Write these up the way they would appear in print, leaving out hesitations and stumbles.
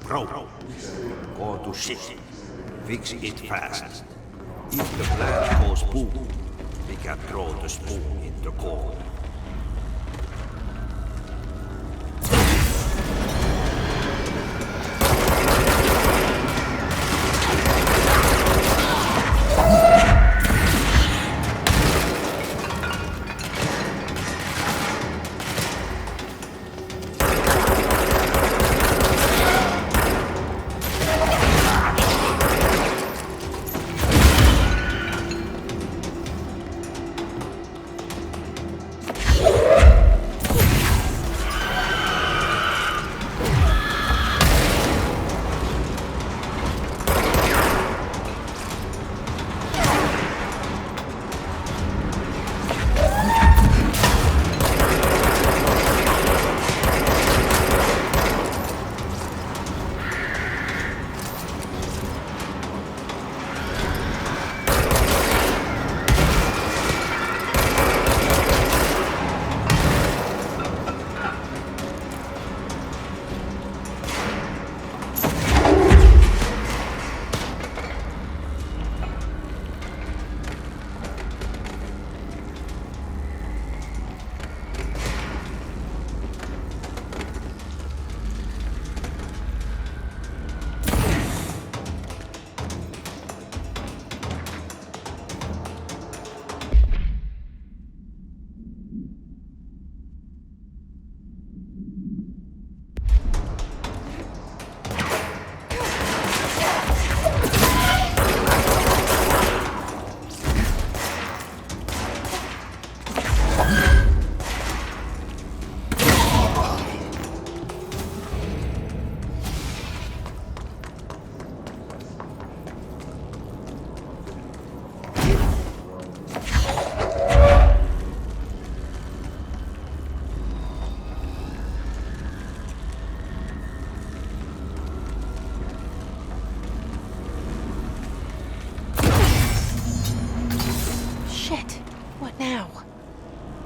Broke. Go to shit. Fix it fast. If the plant goes boom, we can throw the spoon in the corner.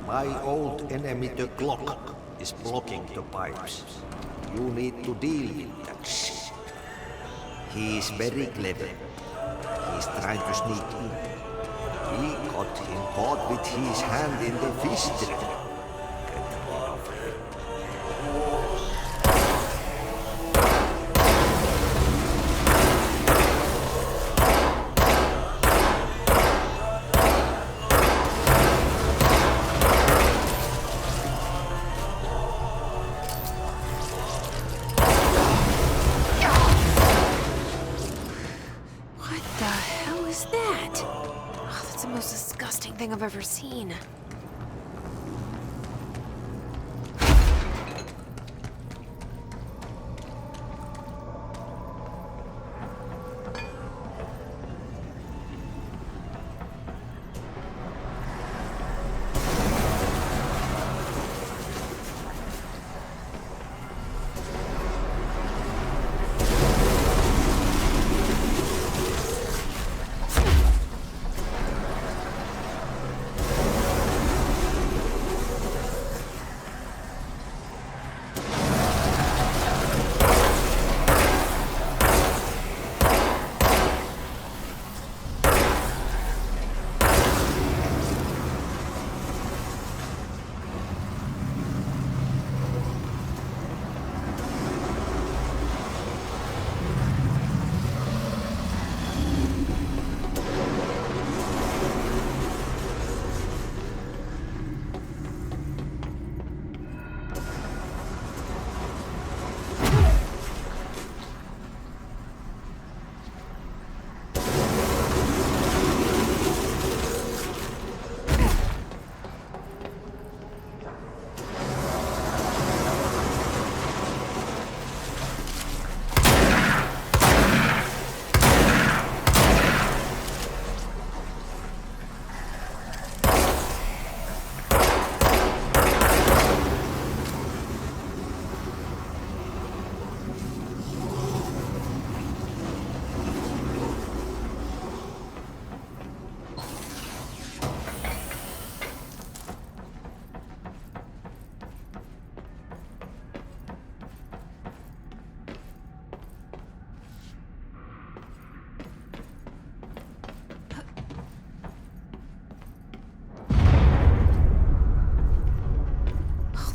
My old enemy, the clock, is blocking the pipes. You need to deal with that shit. He is very clever. He's trying to sneak in. We got him caught with his hand in the fish trap. Thing I've ever seen.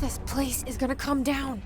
This place is gonna come down.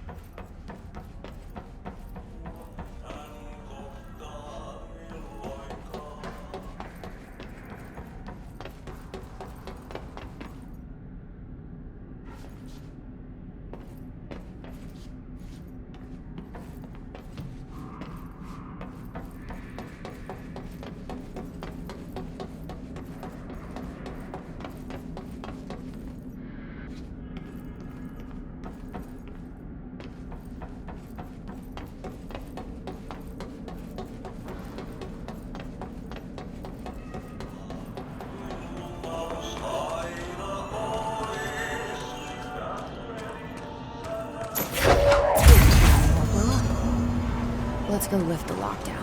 Let's go lift the lockdown.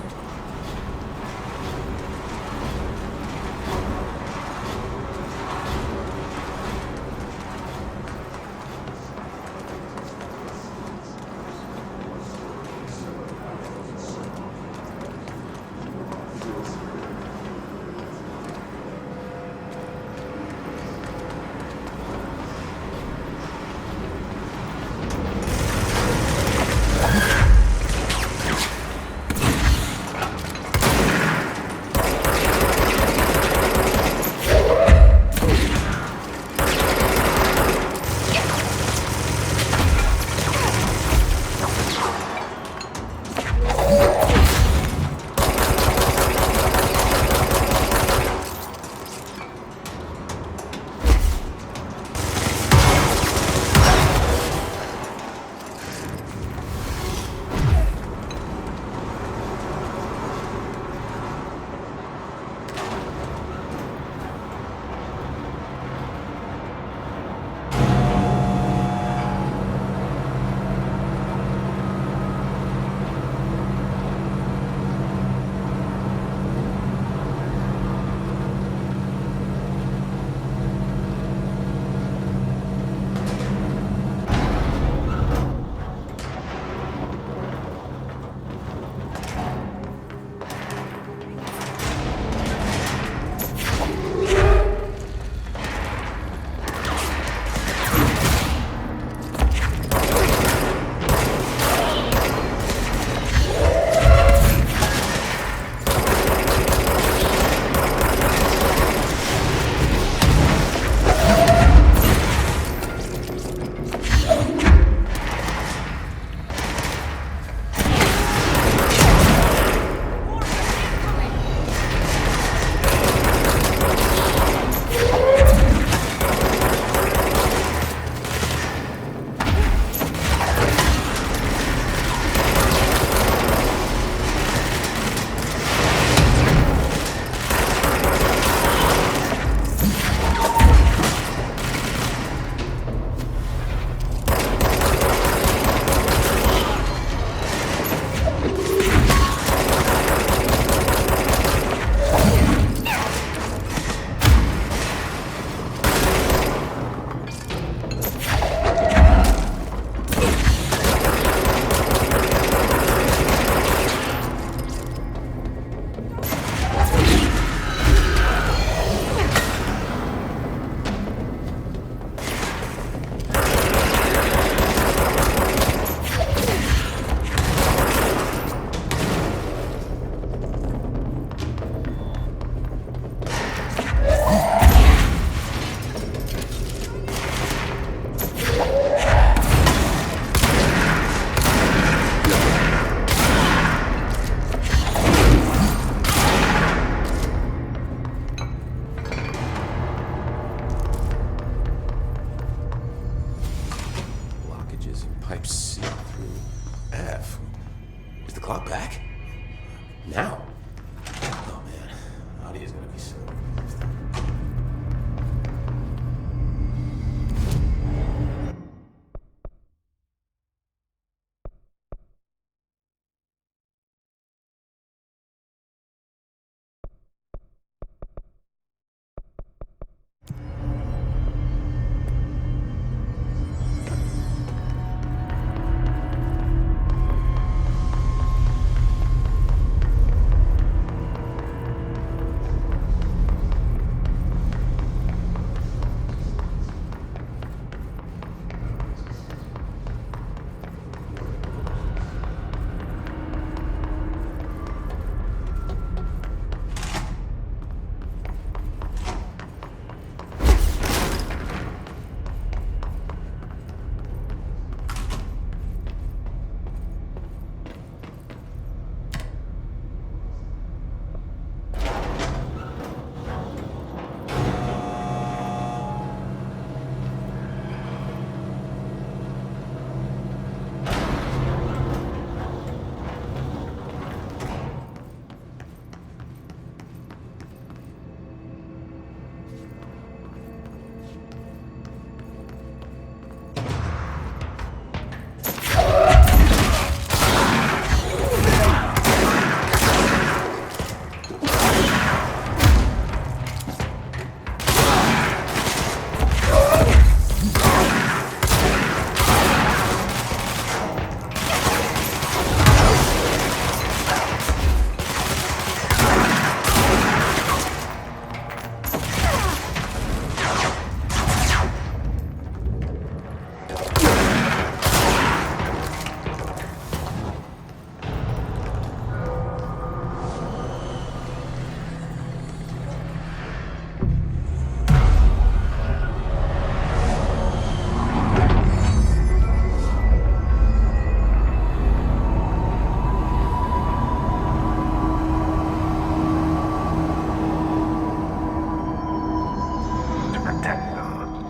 protect them.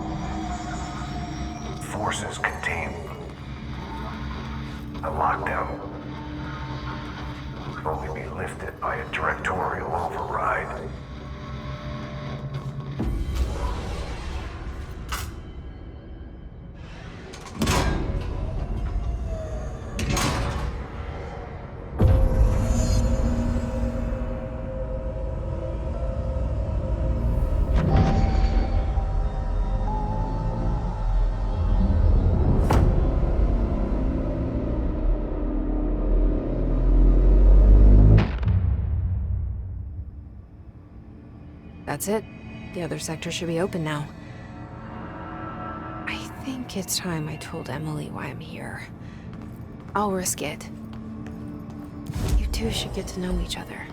Forces contain the lockdown can only be lifted by a directorial override. That's it. The other sector should be open now. I think it's time I told Emily why I'm here. I'll risk it. You two should get to know each other.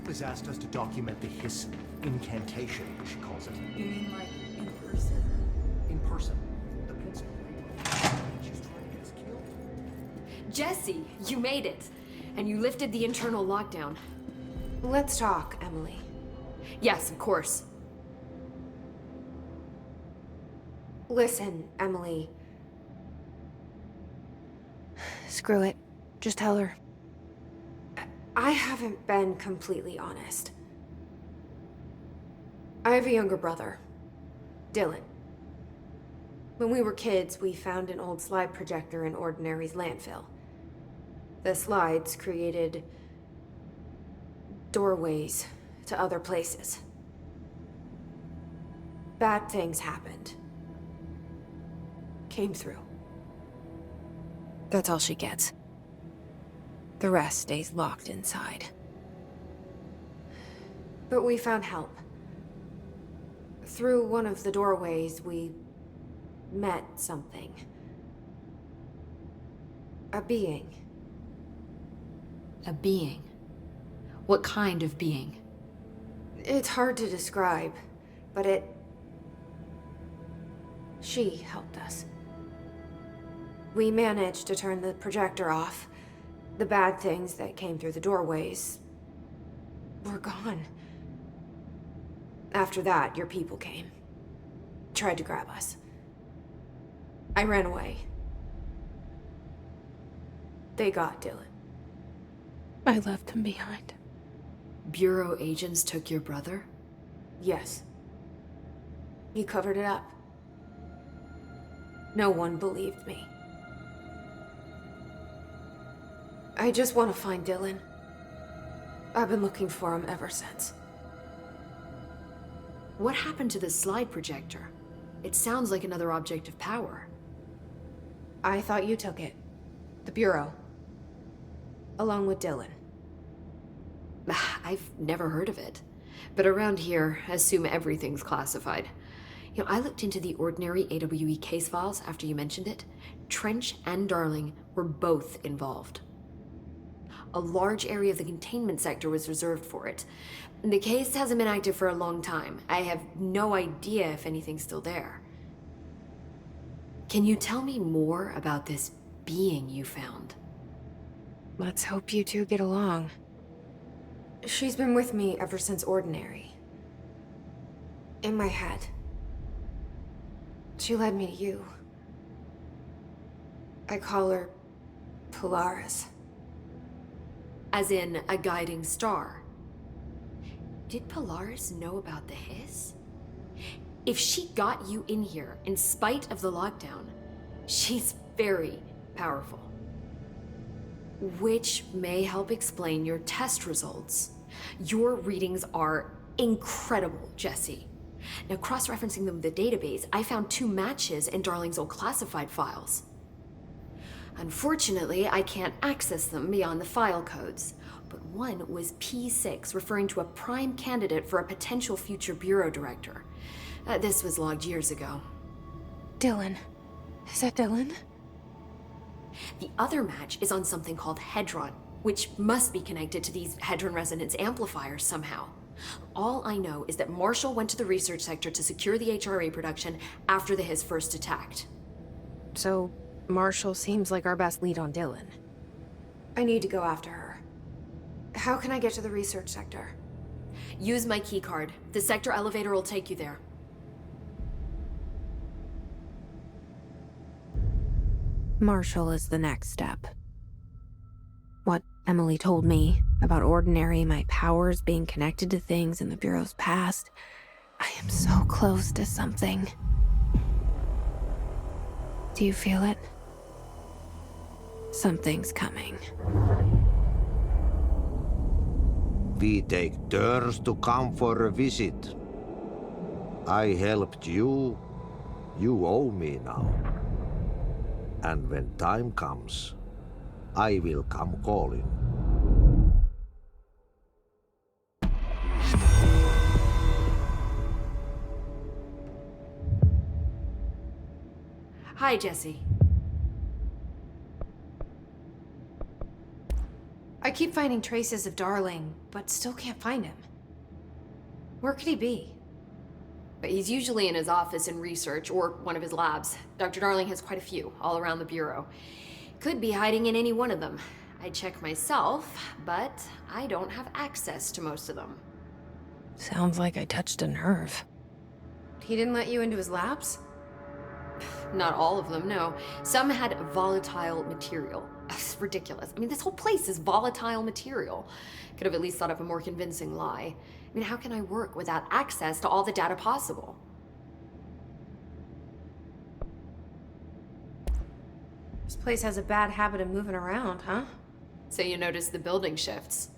Hope has asked us to document the hiss incantation, she calls it. You mean like in person? In person. The principal. She's trying to get us killed. Jesse, you made it. And you lifted the internal lockdown. Let's talk, Emily. Yes, of course. Listen, Emily. Screw it. Just tell her. I haven't been completely honest. I have a younger brother, Dylan. When we were kids, we found an old slide projector in Ordinary's landfill. The slides created doorways to other places. Bad things happened. Came through. That's all she gets. The rest stays locked inside. But we found help. Through one of the doorways, we met something. A being. A being? What kind of being? It's hard to describe, but she helped us. We managed to turn the projector off. The bad things that came through the doorways were gone. After that, your people came. Tried to grab us. I ran away. They got Dylan. I left him behind. Bureau agents took your brother? Yes. He covered it up. No one believed me. I just want to find Dylan. I've been looking for him ever since. What happened to the slide projector? It sounds like another object of power. I thought you took it. The Bureau. Along with Dylan. I've never heard of it. But around here, assume everything's classified. I looked into the ordinary AWE case files after you mentioned it. Trench and Darling were both involved. A large area of the containment sector was reserved for it. The case hasn't been active for a long time. I have no idea if anything's still there. Can you tell me more about this being you found? Let's hope you two get along. She's been with me ever since Ordinary. In my head. She led me to you. I call her Polaris. As in a guiding star. Did Polaris know about the hiss? If she got you in here in spite of the lockdown, she's very powerful. Which may help explain your test results. Your readings are incredible, Jesse. Now, cross-referencing them with the database, I found 2 matches in Darling's old classified files. Unfortunately, I can't access them beyond the file codes, but one was P6, referring to a prime candidate for a potential future bureau director. This was logged years ago. Dylan. Is that Dylan? The other match is on something called Hedron, which must be connected to these Hedron resonance amplifiers somehow. All I know is that Marshall went to the research sector to secure the HRA production after the hiss first attacked. So, Marshall seems like our best lead on Dylan. I need to go after her. How can I get to the research sector? Use my keycard. The sector elevator will take you there. Marshall is the next step. What Emily told me about Ordinary, my powers being connected to things in the Bureau's past, I am so close to something. Do you feel it? Something's coming. We take turns to come for a visit. I helped you. You owe me now. And when time comes, I will come calling. Hi, Jesse. I keep finding traces of Darling, but still can't find him. Where could he be? But he's usually in his office in research or one of his labs. Dr. Darling has quite a few all around the Bureau. Could be hiding in any one of them. I check myself, but I don't have access to most of them. Sounds like I touched a nerve. He didn't let you into his labs? Not all of them, no. Some had volatile material. It's ridiculous. I mean, this whole place is volatile material. Could have at least thought of a more convincing lie. I mean, how can I work without access to all the data possible? This place has a bad habit of moving around, huh? So you notice the building shifts.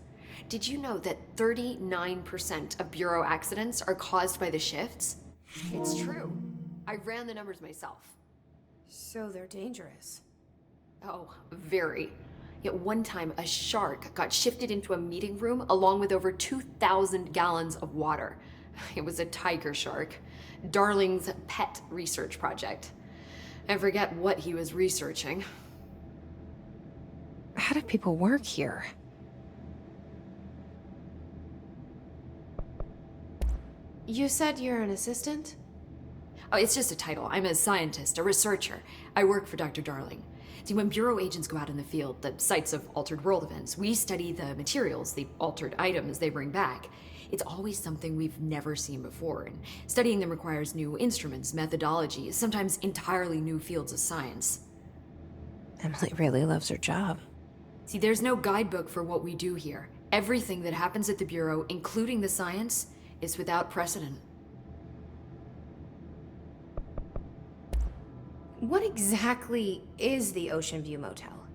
Did you know that 39% of Bureau accidents are caused by the shifts? It's true. I ran the numbers myself. So they're dangerous. Oh, very. Yet one time, a shark got shifted into a meeting room along with over 2,000 gallons of water. It was a tiger shark. Darling's pet research project. I forget what he was researching. How do people work here? You said you're an assistant? Oh, it's just a title. I'm a scientist, a researcher. I work for Dr. Darling. See, when Bureau agents go out in the field, the sites of altered world events, we study the materials, the altered items they bring back. It's always something we've never seen before, and studying them requires new instruments, methodologies, sometimes entirely new fields of science. Emily really loves her job. See, there's no guidebook for what we do here. Everything that happens at the Bureau, including the science, is without precedent. What exactly is the Ocean View Motel?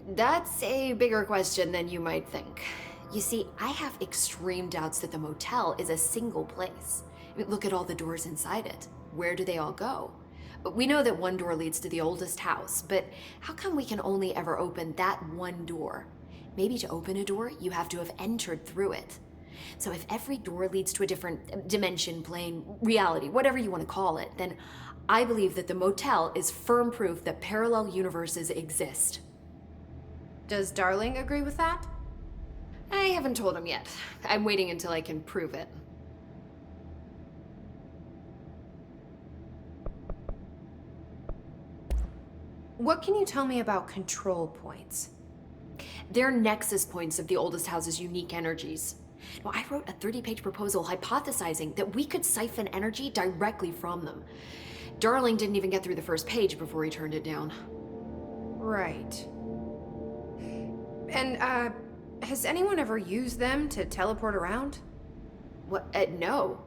That's a bigger question than you might think. You see, I have extreme doubts that the motel is a single place. I mean, look at all the doors inside it. Where do they all go? We know that one door leads to the oldest house, but how come we can only ever open that one door? Maybe to open a door, you have to have entered through it. So if every door leads to a different dimension, plane, reality, whatever you want to call it, then I believe that the motel is firm proof that parallel universes exist. Does Darling agree with that? I haven't told him yet. I'm waiting until I can prove it. What can you tell me about control points? They're nexus points of the oldest house's unique energies. Now, I wrote a 30-page proposal hypothesizing that we could siphon energy directly from them. Darling didn't even get through the first page before he turned it down. Right. And, has anyone ever used them to teleport around? What? No.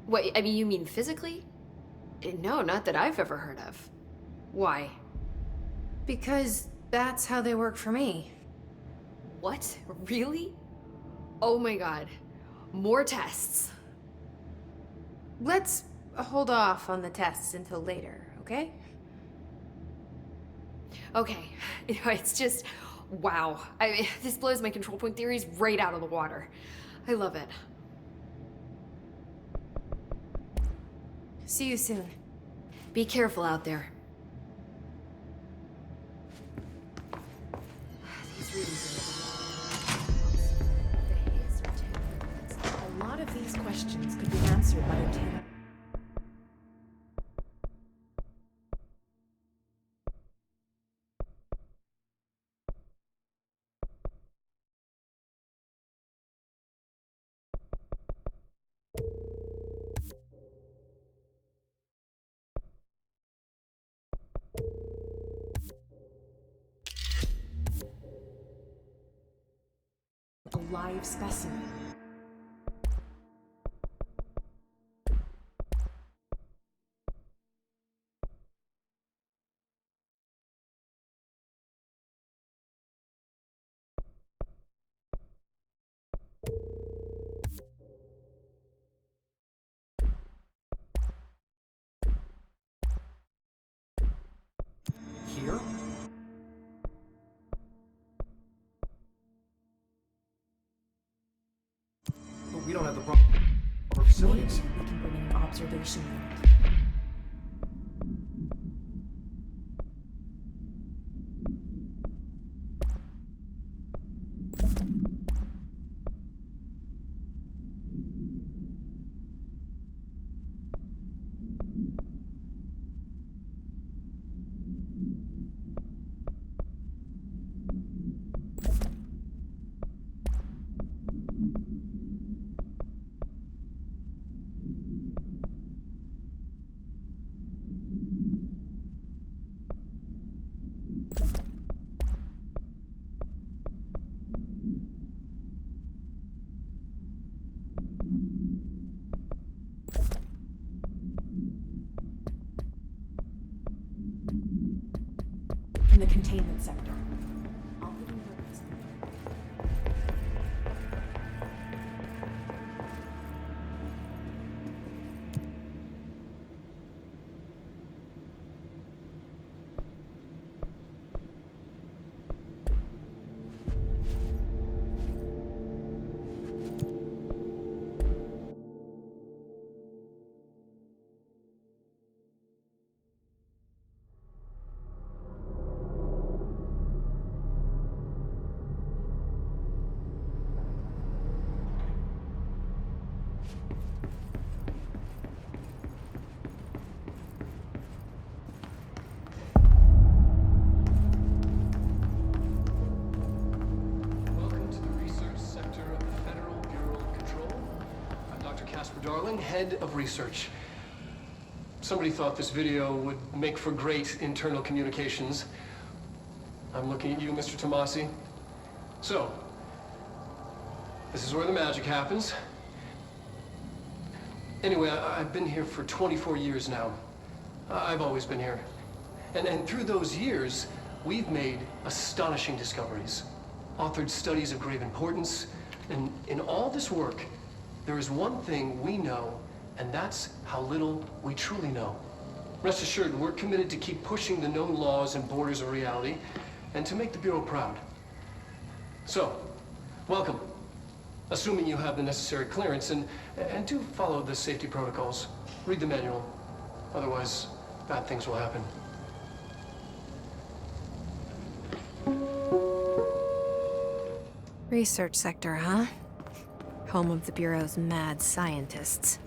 What, I mean, you mean physically? No, not that I've ever heard of. Why? Because that's how they work for me. What? Really? Oh my god. More tests. Let's hold off on the tests until later, okay? Okay. It's just, wow. I mean, this blows my control point theories right out of the water. I love it. See you soon. Be careful out there. These readings are A lot of these questions could be answered by obtaining. A live specimen. Here? But we don't have the proper facilities. We can bring in an observation unit. In the containment sector. I'll give you the rest. Welcome to the research sector of the Federal Bureau of Control. I'm Dr. Casper Darling, head of research. Somebody thought this video would make for great internal communications. I'm looking at you, Mr. Tomasi. So, this is where the magic happens. Anyway, I've been here for 24 years now. I've always been here. And through those years, we've made astonishing discoveries, authored studies of grave importance, and in all this work, there is one thing we know, and that's how little we truly know. Rest assured, we're committed to keep pushing the known laws and borders of reality, and to make the Bureau proud. So, welcome. assuming you have the necessary clearance, and do follow the safety protocols. Read the manual. Otherwise, bad things will happen. Research sector, huh? Home of the Bureau's mad scientists.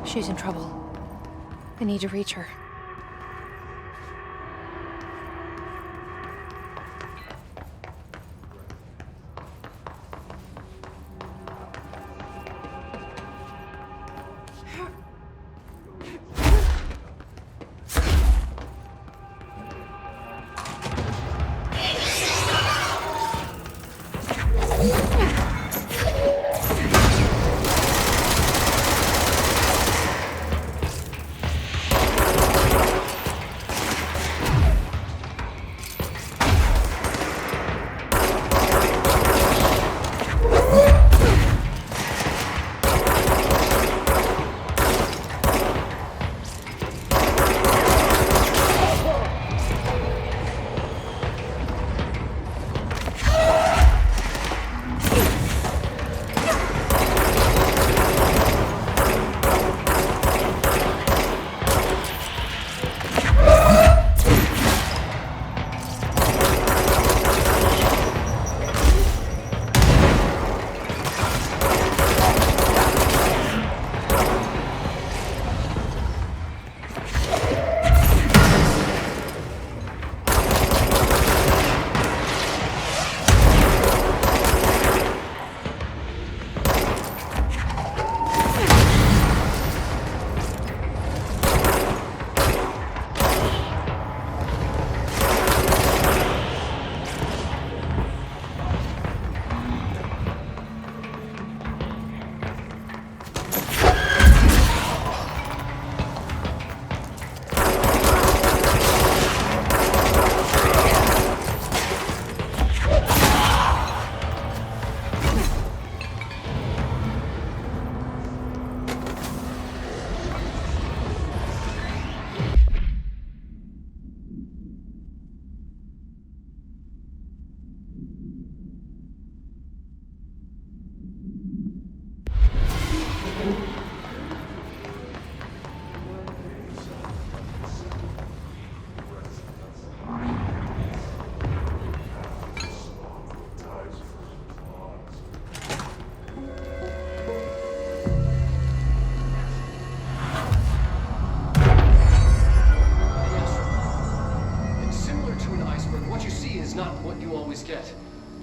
She's in trouble. I need to reach her.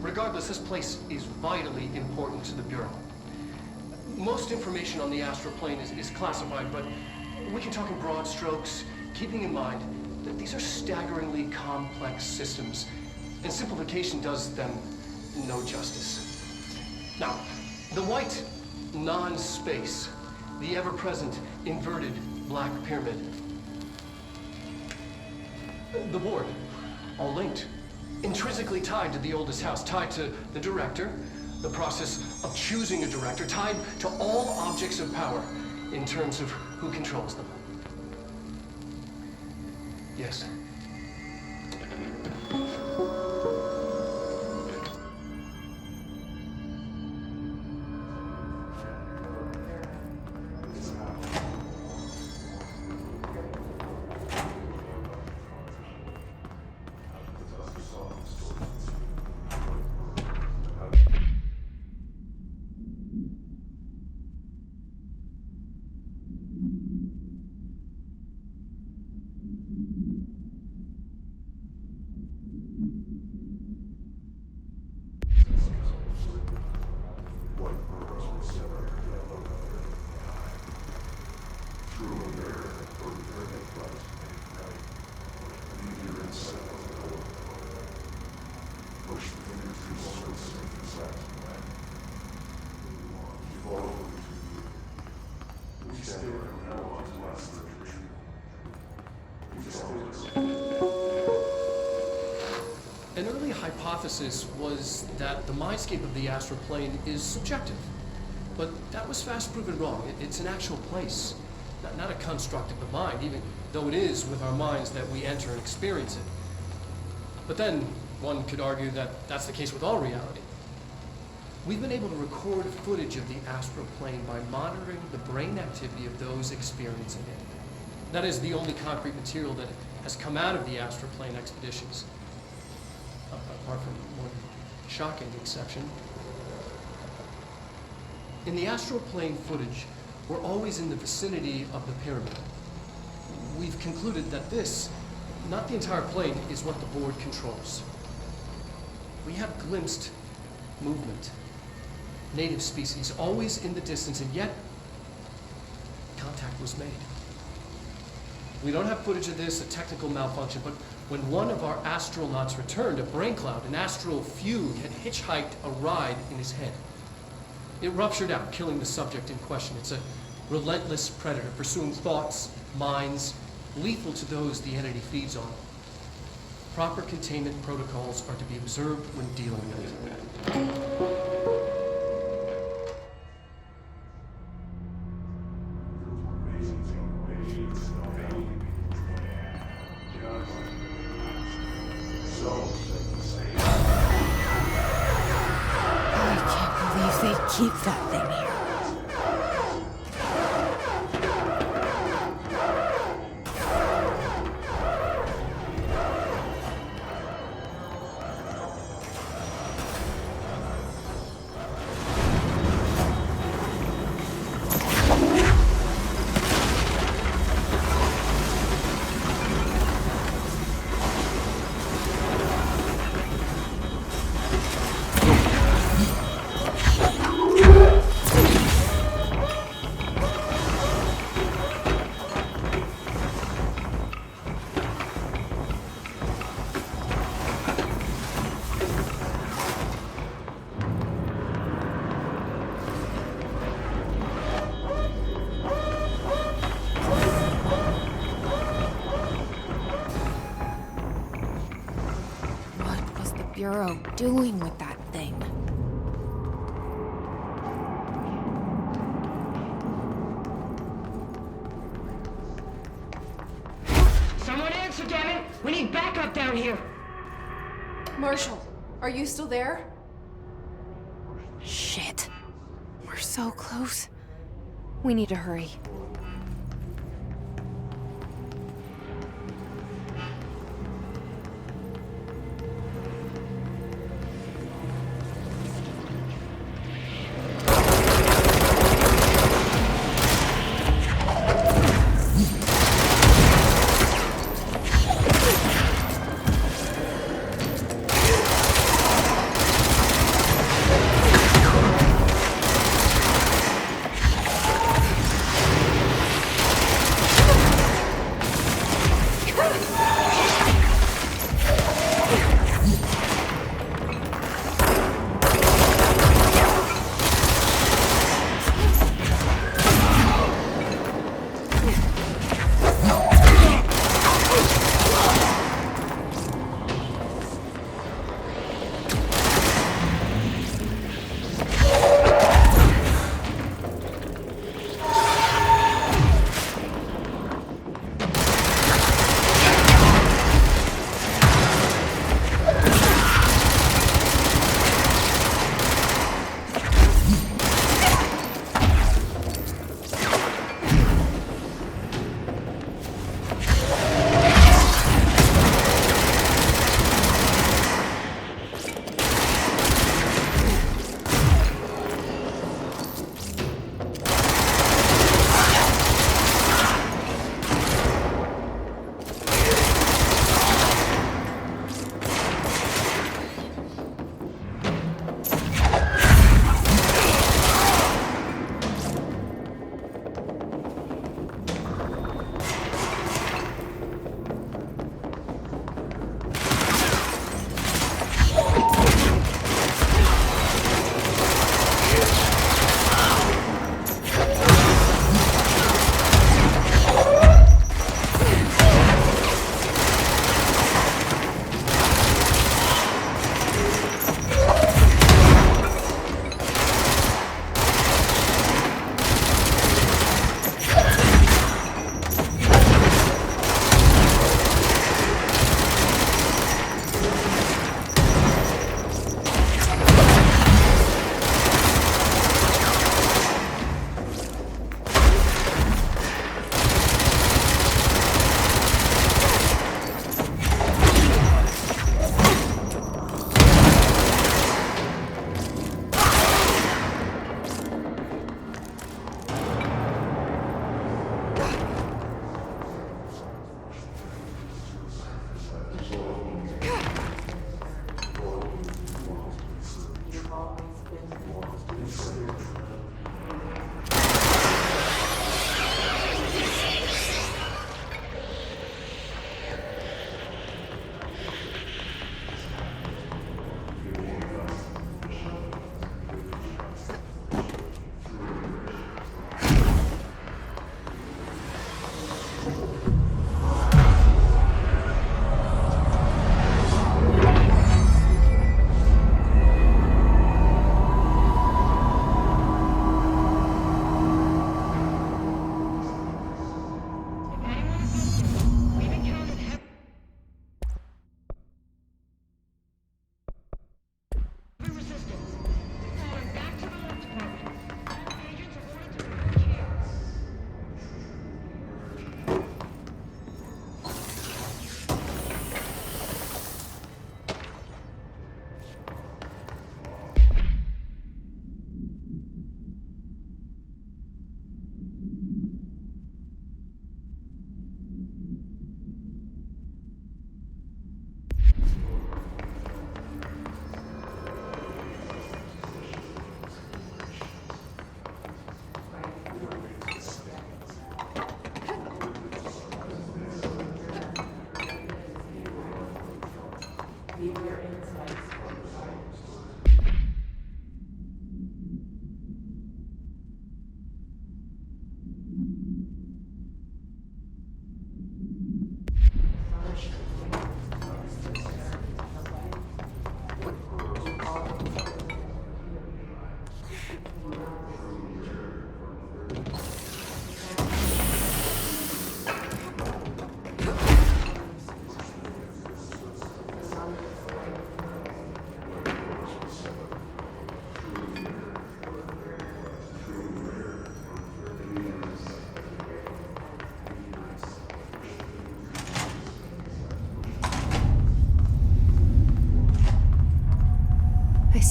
Regardless, this place is vitally important to the Bureau. Most information on the astral plane is classified, but we can talk in broad strokes, keeping in mind that these are staggeringly complex systems, and simplification does them no justice. Now, the white non-space, the ever-present inverted black pyramid, the board, all linked. Intrinsically tied to the oldest house, tied to the director, the process of choosing a director, tied to all objects of power in terms of who controls them. Yes. An early hypothesis was that the mindscape of the astral plane is subjective. But that was fast proven wrong. It's an actual place, not a construct of the mind, even though it is with our minds that we enter and experience it. But then, one could argue that that's the case with all reality. We've been able to record footage of the astral plane by monitoring the brain activity of those experiencing it. That is the only concrete material that has come out of the astral plane expeditions, apart from one shocking exception. In the astral plane footage, we're always in the vicinity of the pyramid. We've concluded that this, not the entire plane, is what the board controls. We have glimpsed movement, native species, always in the distance, and yet contact was made. We don't have footage of this, a technical malfunction, but when one of our astronauts returned, a brain cloud, an astral fugue, had hitchhiked a ride in his head. It ruptured out, killing the subject in question. It's a relentless predator, pursuing thoughts, minds, lethal to those the entity feeds on. Proper containment protocols are to be observed when dealing with it. They keep that thing here. Bureau doing with that thing? Someone answer, damn it! We need backup down here! Marshall, are you still there? Shit. We're so close. We need to hurry.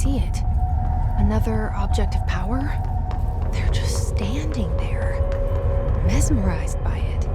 see it. Another object of power? They're just standing there, mesmerized by it.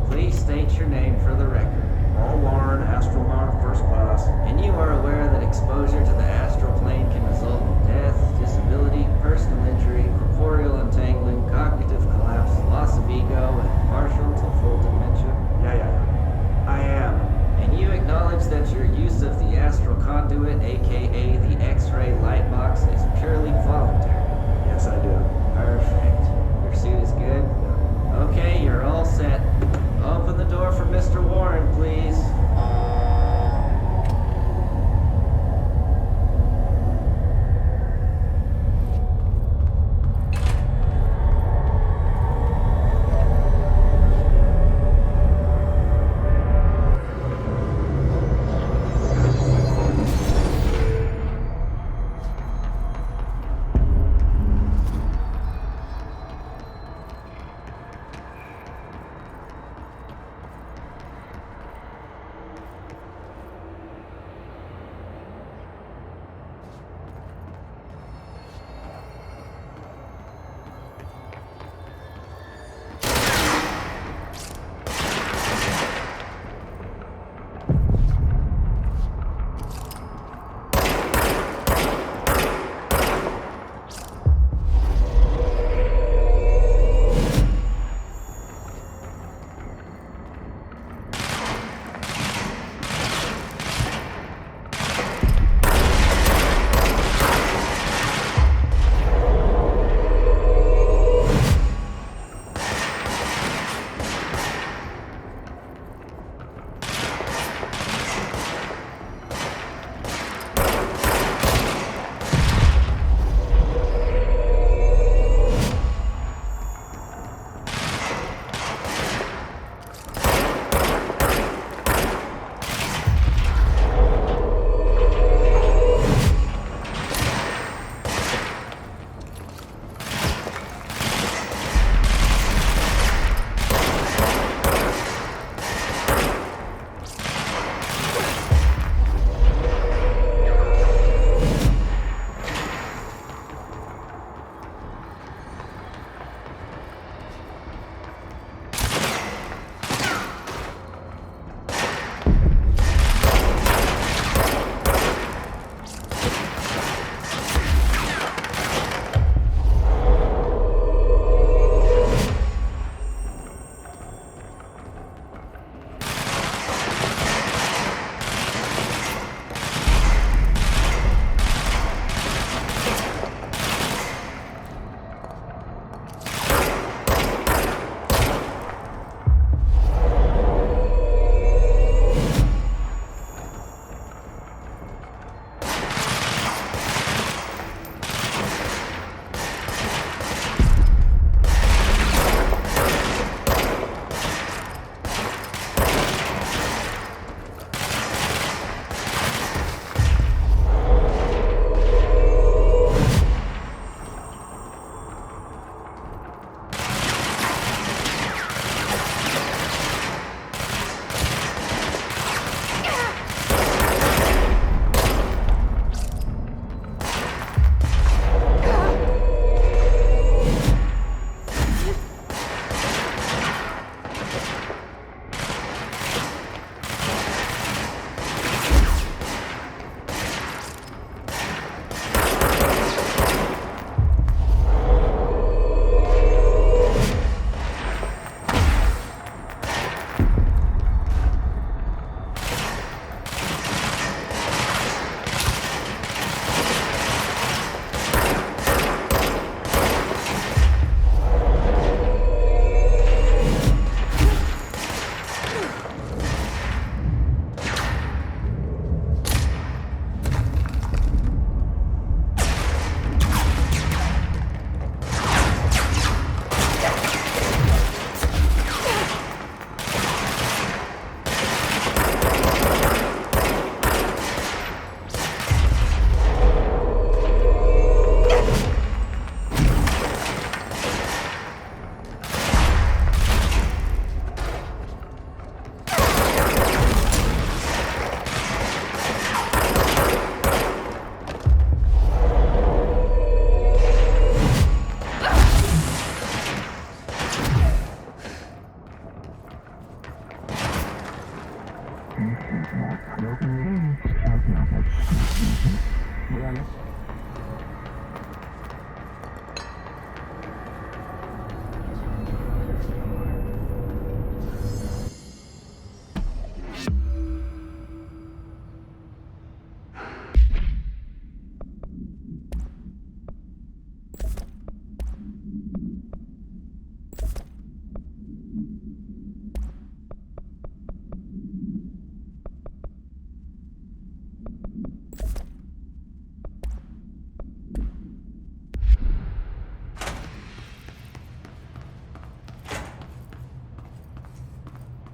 Please state your name for the record. Paul Warren, astronaut first class. And you are aware that exposure to the astral plane can result in death, disability, personal injury, corporeal entangling, cognitive collapse, loss of ego, and partial to full dementia? Yeah. I am. And you acknowledge that your use of the astral conduit, aka the X-ray light box, is purely voluntary? Yes, I do. Perfect. Your suit is good? Okay, you're all set. Open the door for Mr. Warren.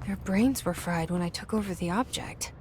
Their brains were fried when I took over the object.